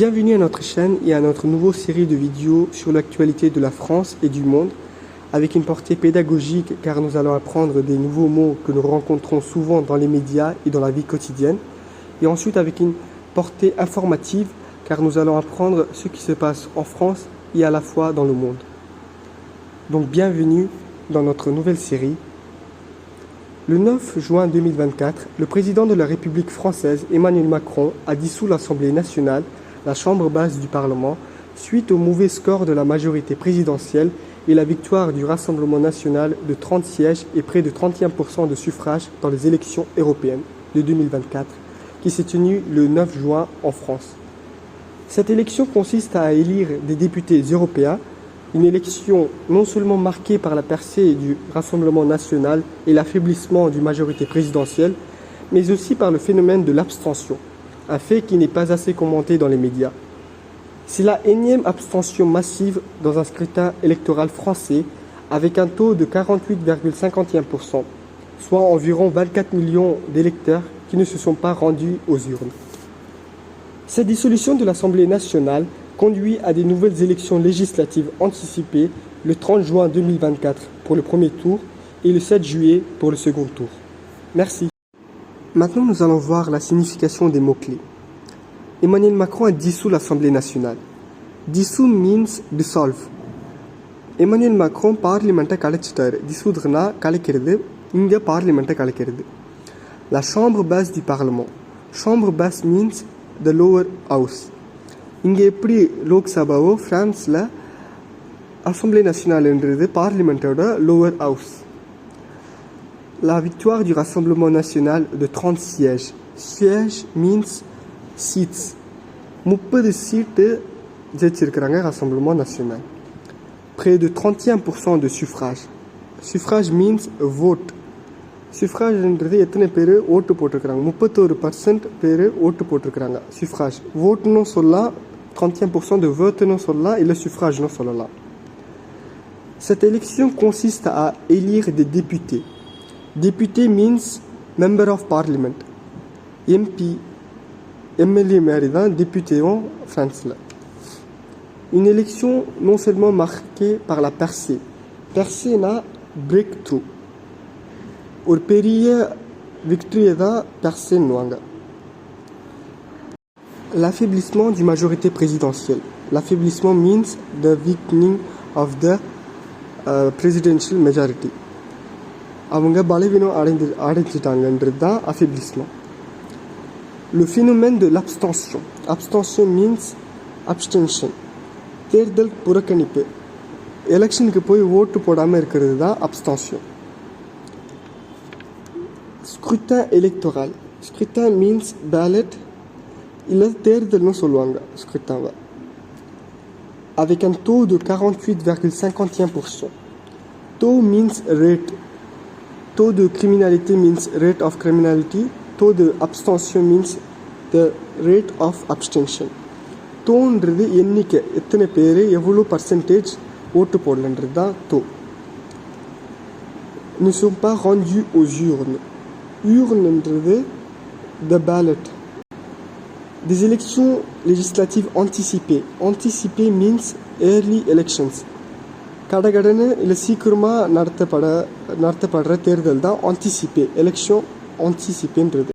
Bienvenue à notre chaîne et à notre nouvelle série de vidéos sur l'actualité de la France et du monde, avec une portée pédagogique car nous allons apprendre des nouveaux mots que nous rencontrons souvent dans les médias et dans la vie quotidienne, et ensuite avec une portée informative car nous allons apprendre ce qui se passe en France et à la fois dans le monde. Donc bienvenue dans notre nouvelle série. Le 9 juin 2024, le président de la République française, Emmanuel Macron, a dissous l'Assemblée nationale, la chambre basse du Parlement, suite au mauvais score de la majorité présidentielle et la victoire du Rassemblement national de 30 sièges et près de 31% de suffrages dans les élections européennes de 2024, qui s'est tenue le 9 juin en France. Cette élection consiste à élire des députés européens, une élection non seulement marquée par la percée du Rassemblement national et l'affaiblissement d'une majorité présidentielle, mais aussi par le phénomène de l'abstention, un fait qui n'est pas assez commenté dans les médias. C'est la énième abstention massive dans un scrutin électoral français avec un taux de 48,51%, soit environ 24 millions d'électeurs qui ne se sont pas rendus aux urnes. Cette dissolution de l'Assemblée nationale conduit à des nouvelles élections législatives anticipées le 30 juin 2024 pour le premier tour et le 7 juillet pour le second tour. Merci. Maintenant, nous allons voir la signification des mots-clés. Emmanuel Macron a dissous l'Assemblée nationale. Dissous means dissolve. Emmanuel Macron parliamentai கலைச்சிட்டாரு. dissoudreனா கலைக்கிறது. இங்க parliamentai கலைக்கிறது. La chambre basse du Parlement. Chambre basse means the lower house. இங்கே எப்படி லோக்சபாவோ பிரான்ஸில் அசம்பிளி நேஷனல்ன்றது பார்லிமெண்ட்டோட lower house. La victoire du Rassemblement national de 30 sièges. Siège means seats. 30 சீட்டு ஜெயிச்சிருக்கிறாங்க Rassemblement national. Près de 31% de suffrage. Suffrage means vote. சுஃப்ராஜ்ன்றது எத்தனை பேர் ஓட்டு போட்டிருக்கிறாங்க, 31% பேர் ஓட்டு போட்டிருக்கிறாங்க. சுஃப்ராஜ் vote சொல்லலாம், 31% de vote சொல்லலாம், இல்லை suffrage சொல்லலாம். Cette élection consiste à élire des députés. Député means member of parliament. MP, MLA மாதிரி தான் députéவும் ஃப்ரான்ஸில். Une élection non seulement marquée par la percée. Percéனா breakthrough. ஒரு பெரிய victoire தான் percéன்னுவாங்க. L'affaiblissement du majorité présidentielle. L'affaiblissement means the weakening of the presidential majority. அவங்க பலவீனம் அடைஞ்சிட்டாங்கன்றது தான் affaiblissement. Le phénomène de l'abstention. Abstention means abstention. தேர்தல் புறக்கணிப்பு. எலெக்ஷனுக்கு போய் ஓட்டு போடாமல் இருக்கிறது தான் abstention. Scrutin électoral. Scrutin means ballot. இல்லை தேர்தல்னு சொல்லுவாங்க ஸ்க்ரூட்டாவை. Avec un taux de 48,51%. Taux means rate. Taux de criminalité means rate of criminality. Taux de abstention means the rate of abstention. தோன்றது எண்ணிக்கை, எத்தனை பேர் எவ்வளோ பர்சன்டேஜ் ஓட்டு போடலன்றது தான் taux. Ne sont pas rendus aux urnes. Urne, the ballot. Des élections législatives anticipées. Anticipé means early elections. கடகடன்னு இல்லை சீக்கிரமாக நடத்தப்படுற தேர்தல் தான் anticipé. Élection anticipéன்றது.